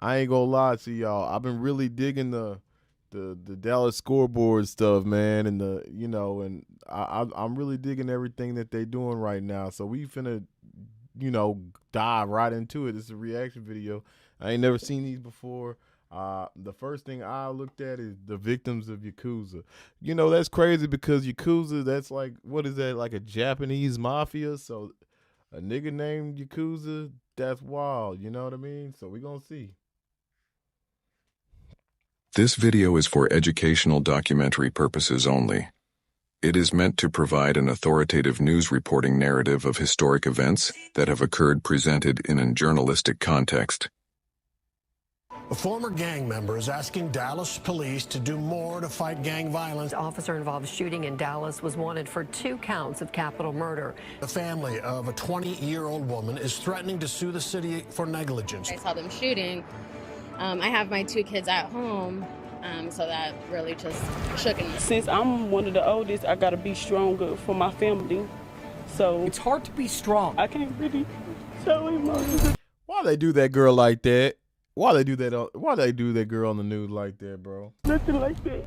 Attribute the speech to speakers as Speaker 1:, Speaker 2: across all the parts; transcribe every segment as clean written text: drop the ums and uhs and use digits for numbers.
Speaker 1: I ain't gonna lie to y'all. I've been really digging the Dallas Scoreboard stuff, man, and and I'm really digging everything that they doing right now. So we finna, dive right into it. It's a reaction video. I ain't never seen these before. The first thing I looked at is the victims of Yakuza. That's crazy because Yakuza, that's like, what is that, like a Japanese mafia? So a nigga named Yakuza, that's wild. You know what I mean? So we gonna see.
Speaker 2: This video is for educational documentary purposes only. It is meant to provide an authoritative news reporting narrative of historic events that have occurred presented in a journalistic context.
Speaker 3: A former gang member is asking Dallas police to do more to fight gang violence.
Speaker 4: The officer-involved shooting in Dallas was wanted for 2 counts of capital murder.
Speaker 3: The family of a 20-year-old woman is threatening to sue the city for negligence.
Speaker 5: I saw them shooting. I have my 2 kids at home, so that really just shook me.
Speaker 6: Since I'm one of the oldest, I gotta be stronger for my family. So
Speaker 7: it's hard to be strong.
Speaker 6: I can't really show emotions.
Speaker 1: Why they do that girl like that? Why they do that? Why they do that girl on the news like that, bro?
Speaker 6: Nothing like that.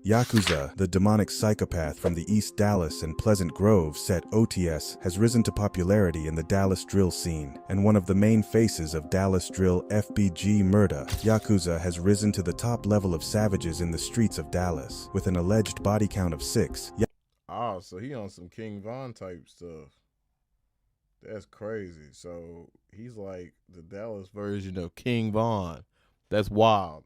Speaker 8: Yakuza, the demonic psychopath from the East Dallas and Pleasant Grove set OTS, has risen to popularity in the Dallas drill scene, and one of the main faces of Dallas drill FBG murder. Yakuza has risen to the top level of savages in the streets of Dallas, with an alleged body count of 6.
Speaker 1: Oh, so he on some King Von type stuff. That's crazy. So he's like the Dallas version of King Von. That's wild.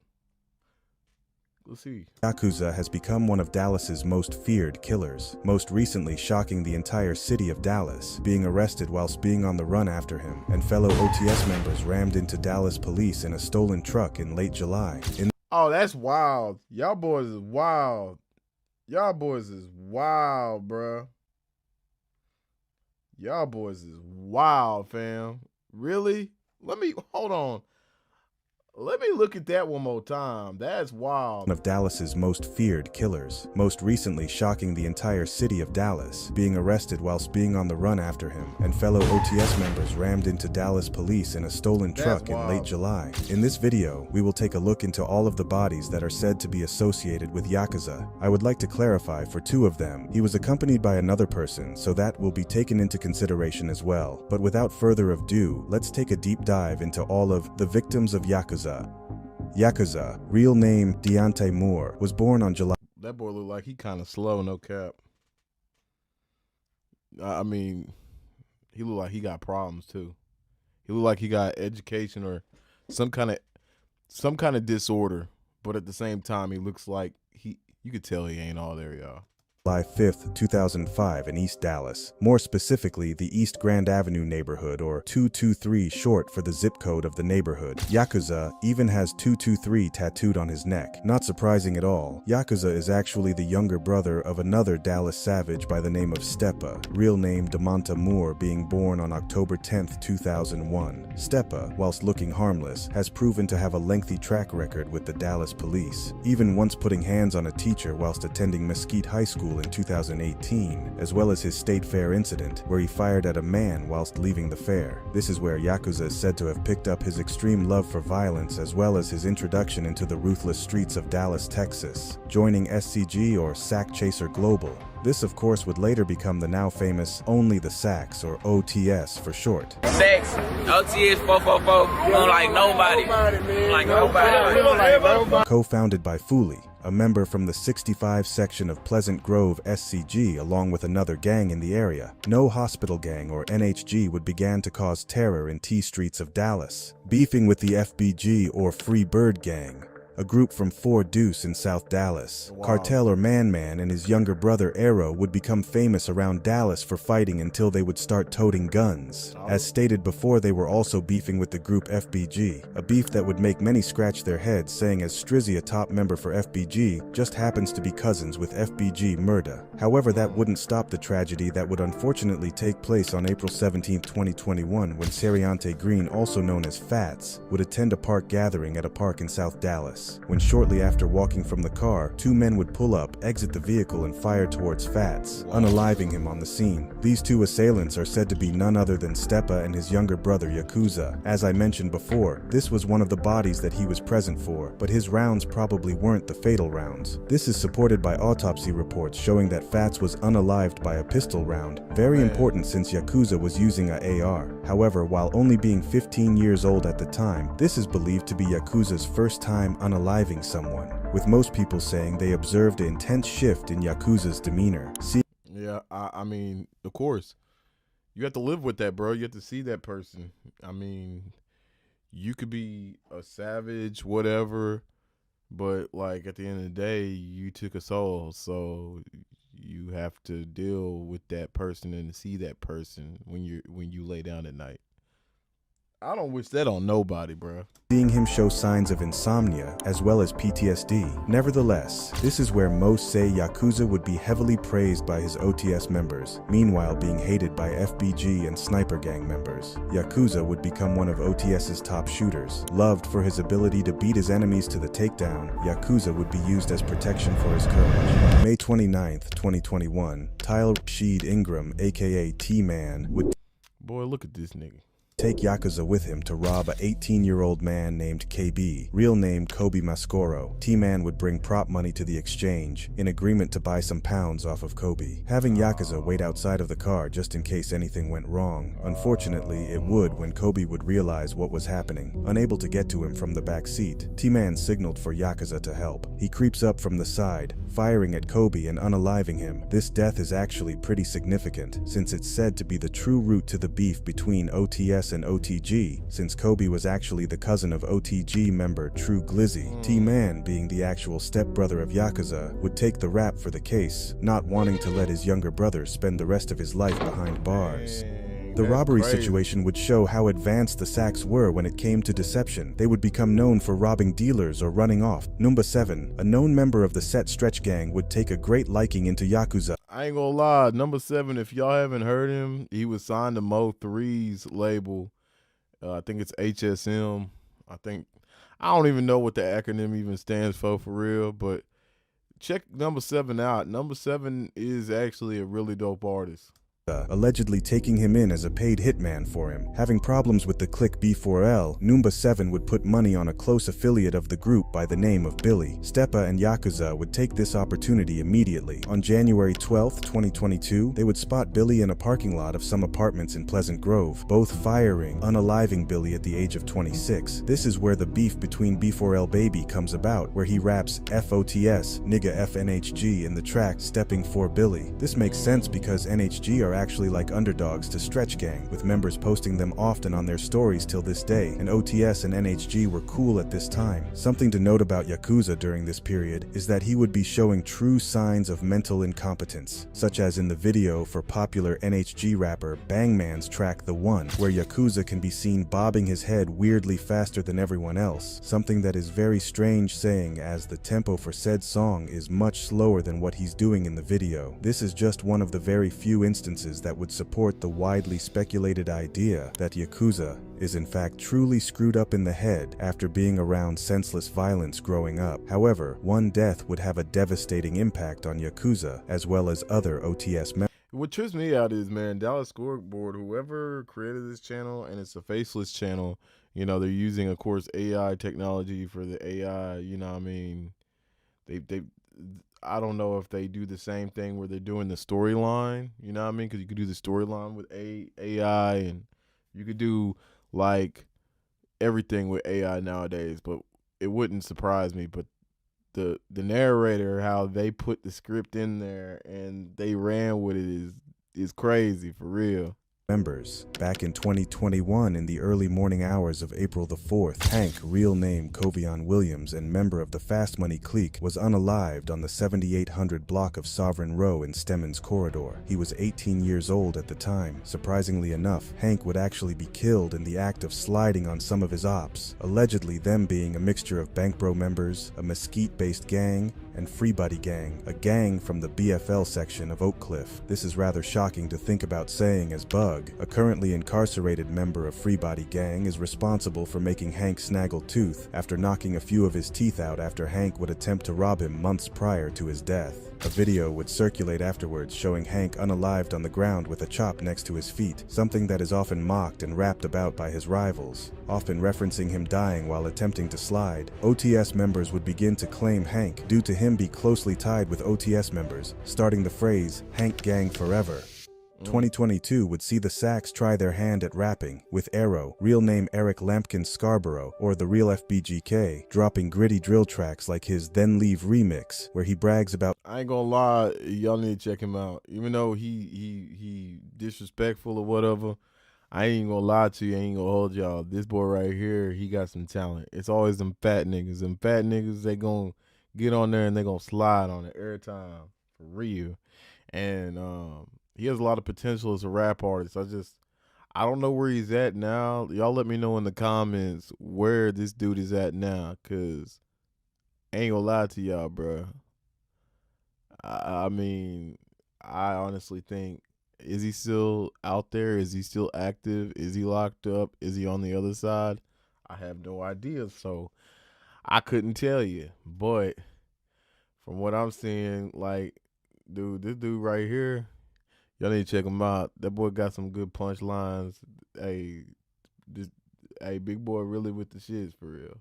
Speaker 1: Let's see.
Speaker 8: Yakuza has become one of Dallas's most feared killers, most recently shocking the entire city of Dallas, being arrested whilst being on the run after him, and fellow OTS members rammed into Dallas police in a stolen truck in late July.
Speaker 1: Oh, that's wild. Y'all boys is wild. Y'all boys is wild, bruh. Y'all boys is wild, fam. Really? Hold on. Let me look at that one more time. That's wild.
Speaker 8: One of Dallas's most feared killers, most recently shocking the entire city of Dallas, being arrested whilst being on the run after him, and fellow OTS members rammed into Dallas police in a stolen truck in late July. In this video, we will take a look into all of the bodies that are said to be associated with Yakuza. I would like to clarify for 2 of them, he was accompanied by another person, so that will be taken into consideration as well. But without further ado, let's take a deep dive into all of the victims of Yakuza. Yakuza, real name Deontay Moore, was born on July.
Speaker 1: That boy look like he kind of slow, no cap. I mean, he look like he got problems too. He look like he got education or some kind of disorder, but at the same time, he looks like you could tell he ain't all there, y'all.
Speaker 8: July 5th, 2005 in East Dallas, more specifically the East Grand Avenue neighborhood, or 223 short for the zip code of the neighborhood. Yakuza even has 223 tattooed on his neck. Not surprising at all, Yakuza is actually the younger brother of another Dallas savage by the name of Stepa, real name Demonta Moore, being born on October 10th, 2001. Stepa, whilst looking harmless, has proven to have a lengthy track record with the Dallas police, even once putting hands on a teacher whilst attending Mesquite High School in 2018, as well as his state fair incident, where he fired at a man whilst leaving the fair. This is where Yakuza is said to have picked up his extreme love for violence as well as his introduction into the ruthless streets of Dallas, Texas, joining SCG or Sack Chaser Global. This, of course, would later become the now famous Only the Sacks, or OTS for short.
Speaker 9: Sacks, OTS 444, don't like nobody. Don't like nobody.
Speaker 8: Co-founded by Foolie, a member from the 65 section of Pleasant Grove SCG, along with another gang in the area. No Hospital Gang, or NHG, would begin to cause terror in T streets of Dallas, beefing with the FBG or Free Bird Gang, a group from Four Deuce in South Dallas. Wow. Cartel or Man Man and his younger brother Arrow would become famous around Dallas for fighting until they would start toting guns. As stated before, they were also beefing with the group FBG, a beef that would make many scratch their heads, saying as Strizzy, a top member for FBG, just happens to be cousins with FBG Murda. However, that wouldn't stop the tragedy that would unfortunately take place on April 17, 2021, when Seriante Green, also known as Fats, would attend a park gathering at a park in South Dallas. OTS, when shortly after walking from the car, two men would pull up, exit the vehicle, and fire towards Fats, unaliving him on the scene. These two assailants are said to be none other than Stepa and his younger brother Yakuza. As I mentioned before, this was one of the bodies that he was present for, but his rounds probably weren't the fatal rounds. This is supported by autopsy reports showing that Fats was unalived by a pistol round, very important since Yakuza was using a AR. However, while only being 15 years old at the time, this is believed to be Yakuza's first time unaliving someone, with most people saying they observed an intense shift in Yakuza's demeanor.
Speaker 1: Yeah, I mean, of course. You have to live with that, bro. You have to see that person. I mean, you could be a savage, whatever, but like at the end of the day, you took a soul, so you have to deal with that person and see that person when you lay down at night. I don't wish that on nobody, bro.
Speaker 8: Seeing him show signs of insomnia as well as PTSD. Nevertheless, this is where most say Yakuza would be heavily praised by his OTS members, meanwhile being hated by FBG and sniper gang members. Yakuza would become one of OTS's top shooters. Loved for his ability to beat his enemies to the takedown, Yakuza would be used as protection for his courage. May 29th, 2021, Tyler Sheed Ingram, aka T-Man, would
Speaker 1: Boy, look at this nigga.
Speaker 8: take Yakuza with him to rob a 18-year-old man named KB, real name Kobe Mascoro. T-Man would bring prop money to the exchange, in agreement to buy some pounds off of Kobe, having Yakuza wait outside of the car just in case anything went wrong. Unfortunately, it would when Kobe would realize what was happening. Unable to get to him from the back seat, T-Man signaled for Yakuza to help. He creeps up from the side, firing at Kobe and unaliving him. This death is actually pretty significant, since it's said to be the true root to the beef between OTS and OTG, since Kobe was actually the cousin of OTG member True Glizzy. T-Man, being the actual stepbrother of Yakuza, would take the rap for the case, not wanting to let his younger brother spend the rest of his life behind bars. The robbery situation would show how advanced the Sacks were when it came to deception. They would become known for robbing dealers or running off. Number 7, a known member of the Set Stretch Gang, would take a great liking into Yakuza.
Speaker 1: I ain't gonna lie, number 7, if y'all haven't heard him, he was signed to Mo3's label. I think it's HSM. I don't even know what the acronym even stands for real, but check number 7 out. Number 7 is actually a really dope artist.
Speaker 8: Allegedly taking him in as a paid hitman for him. Having problems with the clique B4L, Numba 7 would put money on a close affiliate of the group by the name of Billy. Stepa and Yakuza would take this opportunity immediately. On January 12, 2022, they would spot Billy in a parking lot of some apartments in Pleasant Grove, both firing, unaliving Billy at the age of 26. This is where the beef between B4L Baby comes about, where he raps FOTS, nigga FNHG in the track Stepping for Billy. This makes sense because NHG are actually like underdogs to Stretch Gang, with members posting them often on their stories till this day, and OTS and NHG were cool at this time. Something to note about Yakuza during this period is that he would be showing true signs of mental incompetence, such as in the video for popular NHG rapper Bangman's track The One, where Yakuza can be seen bobbing his head weirdly faster than everyone else, something that is very strange saying as the tempo for said song is much slower than what he's doing in the video. This is just one of the very few instances that would support the widely speculated idea that Yakuza is in fact truly screwed up in the head after being around senseless violence growing up. However, one death would have a devastating impact on Yakuza as well as other OTS members.
Speaker 1: What trips me out is, man, Dallas Scoreboard, whoever created this channel, and it's a faceless channel, you know, they're using, of course, AI technology for the AI, you know what I mean? I don't know if they do the same thing where they're doing the storyline, you know what I mean? Because you could do the storyline with AI, and you could do, like, everything with AI nowadays, but it wouldn't surprise me. But the narrator, how they put the script in there and they ran with it is crazy, for real.
Speaker 8: Members. Back in 2021, in the early morning hours of April the 4th, Hank, real name Covion Williams and member of the Fast Money clique, was unalived on the 7800 block of Sovereign Row in Stemmons Corridor. He was 18 years old at the time. Surprisingly enough, Hank would actually be killed in the act of sliding on some of his ops, allegedly them being a mixture of Bank Bro members, a Mesquite-based gang, and Free Buddy Gang, a gang from the BFL section of Oak Cliff. This is rather shocking to think about saying, as Bug, a currently incarcerated member of Free Body Gang, is responsible for making Hank snaggle tooth after knocking a few of his teeth out after Hank would attempt to rob him months prior to his death. A video would circulate afterwards showing Hank unalived on the ground with a chop next to his feet, something that is often mocked and rapped about by his rivals, often referencing him dying while attempting to slide. OTS members would begin to claim Hank due to him be closely tied with OTS members, starting the phrase, "Hank Gang Forever." 2022 would see the Sacks try their hand at rapping, with Arrow, real name Eric Lampkin Scarborough, or the real FBGK, dropping gritty drill tracks like his Then Leave remix, where he brags about,
Speaker 1: I ain't gonna lie, y'all need to check him out. Even though he disrespectful or whatever, I ain't gonna lie to you, I ain't gonna hold y'all. This boy right here, he got some talent. It's always them fat niggas. Them fat niggas, they gonna get on there and they gonna slide on it every time, for real. And he has a lot of potential as a rap artist. I don't know where he's at now. Y'all let me know in the comments where this dude is at now, because I ain't gonna lie to y'all, bro. I mean, I honestly think, is he still out there? Is he still active? Is he locked up? Is he on the other side? I have no idea, so I couldn't tell you. But from what I'm seeing, like, dude, this dude right here, y'all need to check him out. That boy got some good punchlines. Hey, big boy really with the shits, for real.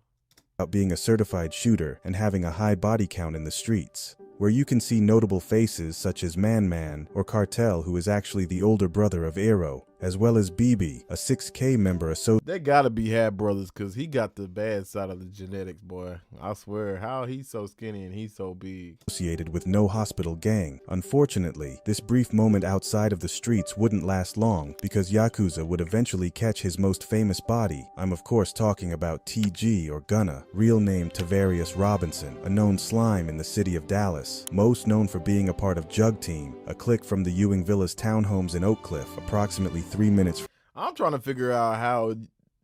Speaker 8: about being a certified shooter and having a high body count in the streets, where you can see notable faces such as Man or Cartel, who is actually the older brother of Arrow, as well as BB, a 6K member
Speaker 1: They gotta be half brothers, because he got the bad side of the genetics, boy. I swear, how he's so skinny and he's so big.
Speaker 8: associated with No Hospital Gang. Unfortunately, this brief moment outside of the streets wouldn't last long, because Yakuza would eventually catch his most famous body. I'm of course talking about TG, or Gunna, real name Tavarius Robinson, a known slime in the city of Dallas, most known for being a part of Jug Team, a clique from the Ewing Villas townhomes in Oak Cliff, approximately 3 minutes.
Speaker 1: I'm trying to figure out how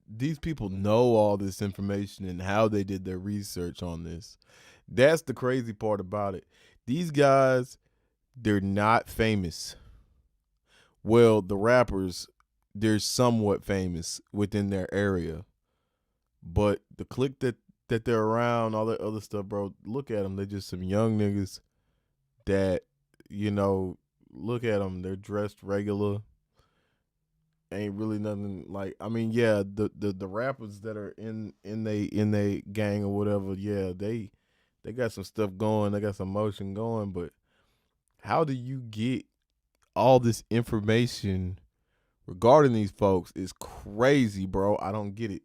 Speaker 1: these people know all this information and how they did their research on this. That's the crazy part about it. These guys, they're not famous. Well, the rappers, they're somewhat famous within their area. But the clique that they're around, all that other stuff, bro, look at them. They're just some young niggas that, you know, look at them. They're dressed regular. Ain't really nothing like, I mean, yeah, the rappers that are in they gang or whatever, yeah, they got some stuff going, they got some motion going, but how do you get all this information regarding these folks is crazy, bro. I don't get it.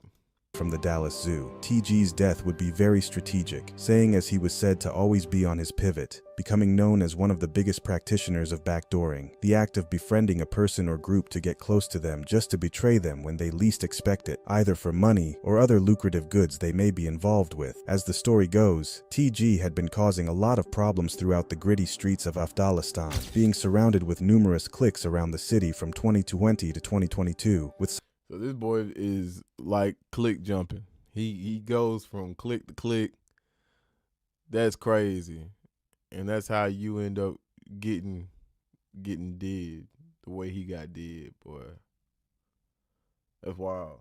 Speaker 8: From the Dallas Zoo. TG's death would be very strategic, saying as he was said to always be on his pivot, becoming known as one of the biggest practitioners of backdooring, the act of befriending a person or group to get close to them just to betray them when they least expect it, either for money or other lucrative goods they may be involved with. As the story goes, TG had been causing a lot of problems throughout the gritty streets of Afghanistan, being surrounded with numerous cliques around the city from 2020 to 2022, with
Speaker 1: So this boy is like click jumping. He goes from click to click. That's crazy. And that's how you end up getting dead the way he got dead, boy. That's wild.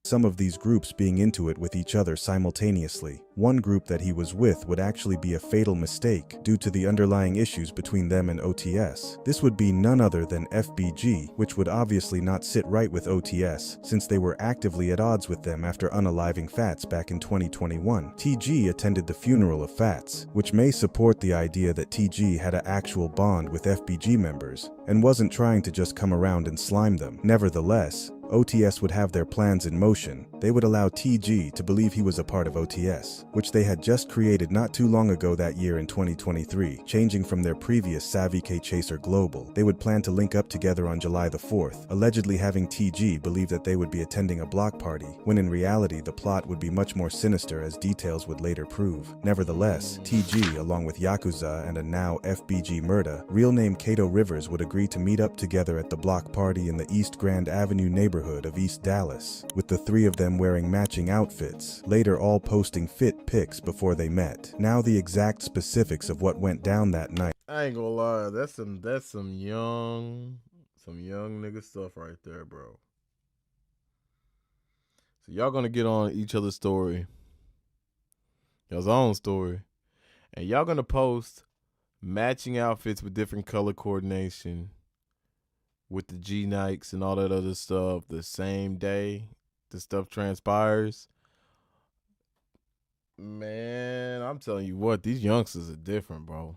Speaker 8: some of these groups being into it with each other simultaneously. One group that he was with would actually be a fatal mistake due to the underlying issues between them and OTS. This would be none other than FBG, which would obviously not sit right with OTS, since they were actively at odds with them after unaliving Fats back in 2021. TG attended the funeral of Fats, which may support the idea that TG had an actual bond with FBG members, and wasn't trying to just come around and slime them. Nevertheless, OTS would have their plans in motion. They would allow TG to believe he was a part of OTS, which they had just created not too long ago that year in 2023, changing from their previous Savvy K Chaser Global. They would plan to link up together on July the 4th, allegedly having TG believe that they would be attending a block party, when in reality the plot would be much more sinister, as details would later prove. Nevertheless, TG, along with Yakuza and a now FBG murder, real name Kato Rivers, would agree to meet up together at the block party in the East Grand Avenue neighborhood neighborhood of East Dallas, with the three of them wearing matching outfits, later all posting fit pics before they met. Now the exact specifics of what went down that night.
Speaker 1: I ain't gonna lie, that's some young nigga stuff right there, bro. So y'all gonna get on each other's story, y'all's own story, and y'all gonna post matching outfits with different color coordination with the G Nikes and all that other stuff the same day the stuff transpires. Man, I'm telling you what, these youngsters are different, bro.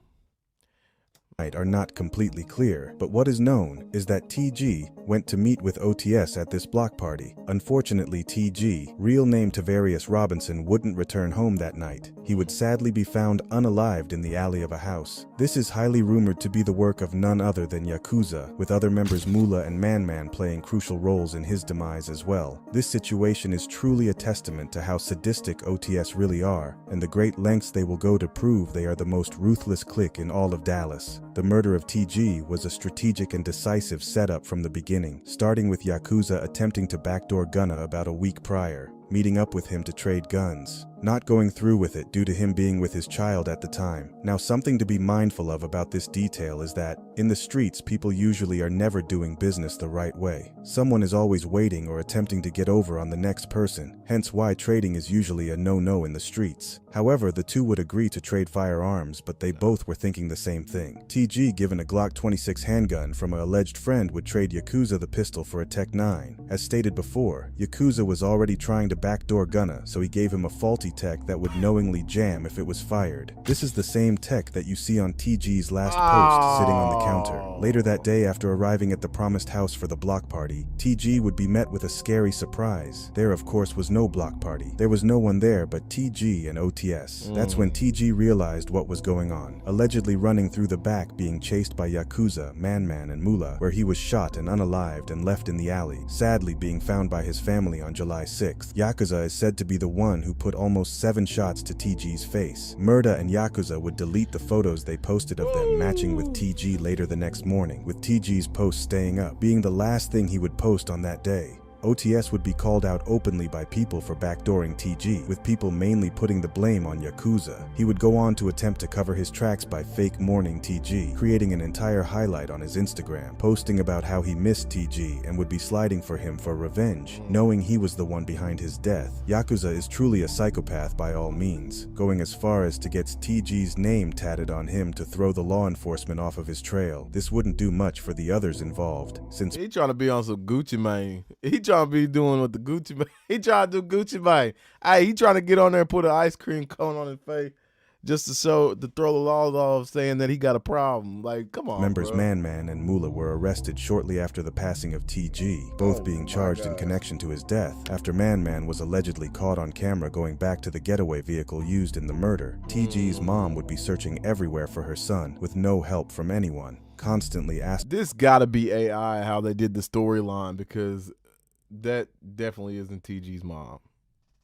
Speaker 8: Are not completely clear, but what is known is that TG went to meet with OTS at this block party. Unfortunately, TG, real name Tavarius Robinson, wouldn't return home that night. He would sadly be found unalived in the alley of a house. This is highly rumored to be the work of none other than Yakuza, with other members Mula and Man playing crucial roles in his demise as well. This situation is truly a testament to how sadistic OTS really are, and the great lengths they will go to prove they are the most ruthless clique in all of Dallas. The murder of TG was a strategic and decisive setup from the beginning, starting with Yakuza attempting to backdoor Gunna about a week prior, meeting up with him to trade guns, not going through with it due to him being with his child at the time. Now, something to be mindful of about this detail is that, in the streets, people usually are never doing business the right way. Someone is always waiting or attempting to get over on the next person, hence why trading is usually a no-no in the streets. However, the two would agree to trade firearms, but they both were thinking the same thing. TG, given a Glock 26 handgun from an alleged friend, would trade Yakuza the pistol for a Tech 9. As stated before, Yakuza was already trying to backdoor Gunna, so he gave him a faulty tech that would knowingly jam if it was fired. This is the same tech that you see on TG's last post sitting on the counter. Later that day, after arriving at the promised house for the block party, TG would be met with a scary surprise. There, of course, was no block party. There was no one there but TG and OTS. That's when TG realized what was going on, allegedly running through the back being chased by Yakuza, Man and Mula, where he was shot and unalived and left in the alley, sadly being found by his family on July 6th. Yakuza is said to be the one who put almost 7 shots to TG's face. Murda and Yakuza would delete the photos they posted of them matching with TG later the next morning, with TG's post staying up, being the last thing he would post on that day. OTS would be called out openly by people for backdooring TG, with people mainly putting the blame on Yakuza. He would go on to attempt to cover his tracks by fake mourning TG, creating an entire highlight on his Instagram, posting about how he missed TG and would be sliding for him for revenge, knowing he was the one behind his death. Yakuza is truly a psychopath by all means, going as far as to get TG's name tatted on him to throw the law enforcement off of his trail. This wouldn't do much for the others involved, since
Speaker 1: He trying to be on some Gucci Mane. He trying to be doing what the Gucci Mane. He trying to do Gucci Mane. Hey, he trying to get on there and put an ice cream cone on his face just to throw the laws off, saying that he got a problem. Like, come on,
Speaker 8: members
Speaker 1: bro.
Speaker 8: Man and Mula were arrested shortly after the passing of TG, both being charged in connection to his death, after Man was allegedly caught on camera going back to the getaway vehicle used in the murder. TG's mom would be searching everywhere for her son, with no help from anyone, constantly asking.
Speaker 1: This gotta be AI how they did the storyline, because that definitely isn't TG's mom.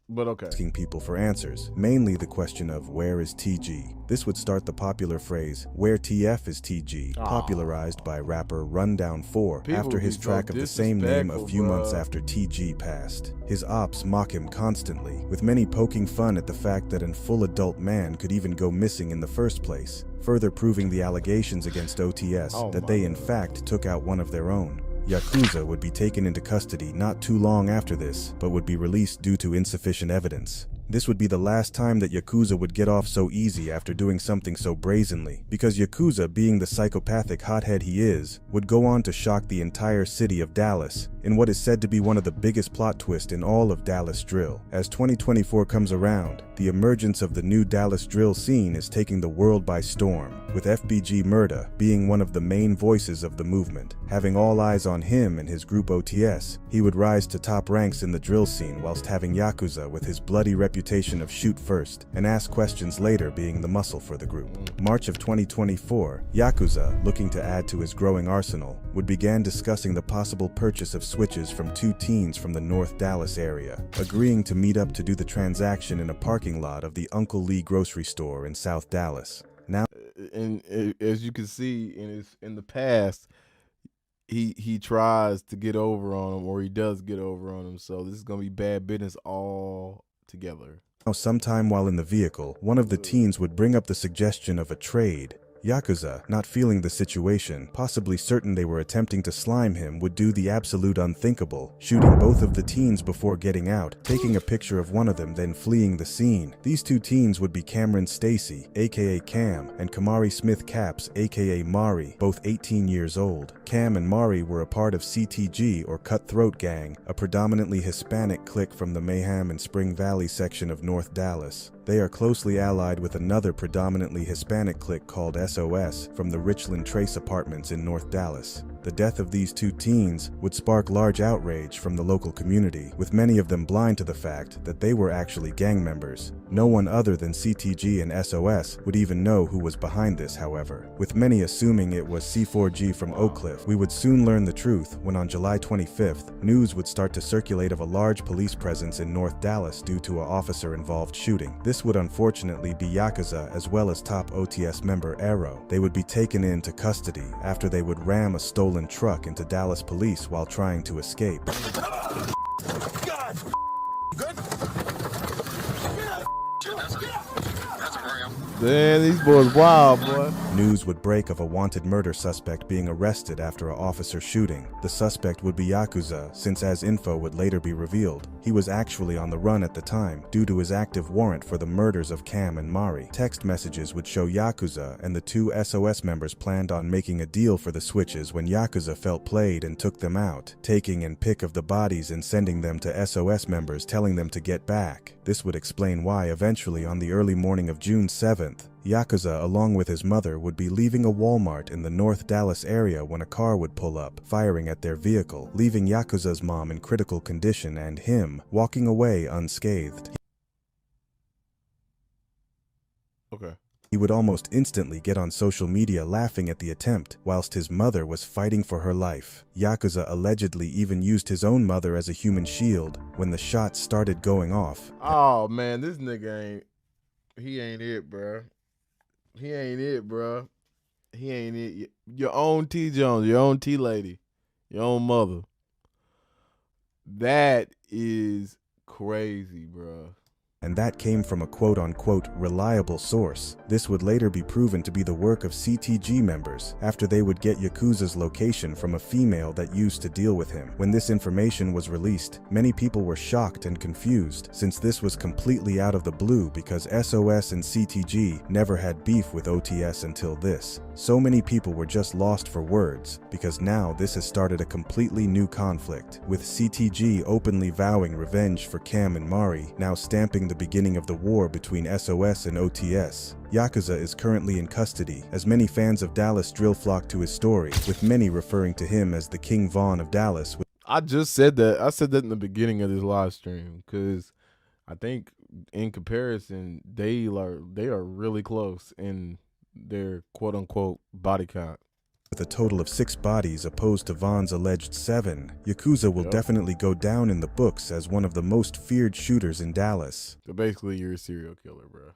Speaker 1: But okay.
Speaker 8: Asking people for answers, mainly the question of where is TG. This would start the popular phrase, where TF is TG, popularized by rapper Rundown 4 after his track of the same name a few months after TG passed. His ops mock him constantly, with many poking fun at the fact that a full adult man could even go missing in the first place, further proving the allegations against OTS that they in fact took out one of their own. Yakuza would be taken into custody not too long after this, but would be released due to insufficient evidence. This would be the last time that Yakuza would get off so easy after doing something so brazenly, because Yakuza, being the psychopathic hothead he is, would go on to shock the entire city of Dallas in what is said to be one of the biggest plot twists in all of Dallas drill. As 2024 comes around, the emergence of the new Dallas drill scene is taking the world by storm, with FBG Murda being one of the main voices of the movement. Having all eyes on him and his group OTS, he would rise to top ranks in the drill scene, whilst having Yakuza, with his bloody reputation of shoot first and ask questions later, being the muscle for the group. March of 2024, Yakuza, looking to add to his growing arsenal, would begin discussing the possible purchase of switches from 2 teens from the North Dallas area, agreeing to meet up to do the transaction in a parking lot of the Uncle Lee grocery store in South Dallas. Now,
Speaker 1: and as you can see in the past, he tries to get over on him, or he does get over on him. So this is gonna be bad business all together.
Speaker 8: Now, sometime while in the vehicle, one of the teens would bring up the suggestion of a trade. Yakuza, not feeling the situation, possibly certain they were attempting to slime him, would do the absolute unthinkable, shooting both of the teens before getting out, taking a picture of one of them, then fleeing the scene. These two teens would be Cameron Stacy, aka Cam, and Kamari Smith Capps, aka Mari, both 18 years old. Cam and Mari were a part of CTG, or Cutthroat Gang, a predominantly Hispanic clique from the Mayhem and Spring Valley section of North Dallas. They are closely allied with another predominantly Hispanic clique called SOS from the Richland Trace Apartments in North Dallas. The death of these two teens would spark large outrage from the local community, with many of them blind to the fact that they were actually gang members. No one other than CTG and SOS would even know who was behind this, however. With many assuming it was C4G from Oak Cliff, we would soon learn the truth when on July 25th, news would start to circulate of a large police presence in North Dallas due to an officer-involved shooting. This would unfortunately be Yakuza as well as top OTS member Arrow. They would be taken into custody after they would ram a stolen truck into Dallas police while trying to escape.
Speaker 3: God. Good.
Speaker 1: Man, these boys wild, boy.
Speaker 8: News would break of a wanted murder suspect being arrested after an officer shooting. The suspect would be Yakuza, since as info would later be revealed, he was actually on the run at the time due to his active warrant for the murders of Cam and Mari. Text messages would show Yakuza and the two SOS members planned on making a deal for the switches when Yakuza felt played and took them out, taking in pic of the bodies and sending them to SOS members telling them to get back. This would explain why eventually on the early morning of June 7th, Yakuza, along with his mother, would be leaving a Walmart in the North Dallas area when a car would pull up, firing at their vehicle, leaving Yakuza's mom in critical condition and him walking away unscathed.
Speaker 1: Okay.
Speaker 8: He would almost instantly get on social media laughing at the attempt, whilst his mother was fighting for her life. Yakuza allegedly even used his own mother as a human shield when the shots started going off.
Speaker 1: Oh man, this nigga he ain't it, bruh. He ain't it, bruh. He ain't it. Your own T Jones, your own T lady, your own mother. That is crazy, bruh.
Speaker 8: And that came from a quote-unquote reliable source. This would later be proven to be the work of CTG members after they would get Yakuza's location from a female that used to deal with him. When this information was released, many people were shocked and confused since this was completely out of the blue because SOS and CTG never had beef with OTS until this. So many people were just lost for words because now this has started a completely new conflict, with CTG openly vowing revenge for Cam and Mari, now stamping the beginning of the war between SOS and OTS. Yakuza is currently in custody, as many fans of Dallas drill flock to his story, with many referring to him as the King Von of Dallas.
Speaker 1: I just said that. I said that in the beginning of this live stream because I think in comparison, they are really close in their quote-unquote body count.
Speaker 8: With a total of 6 bodies opposed to Von's alleged 7, Yakuza will definitely go down in the books as one of the most feared shooters in Dallas.
Speaker 1: So basically, you're a serial killer, bro.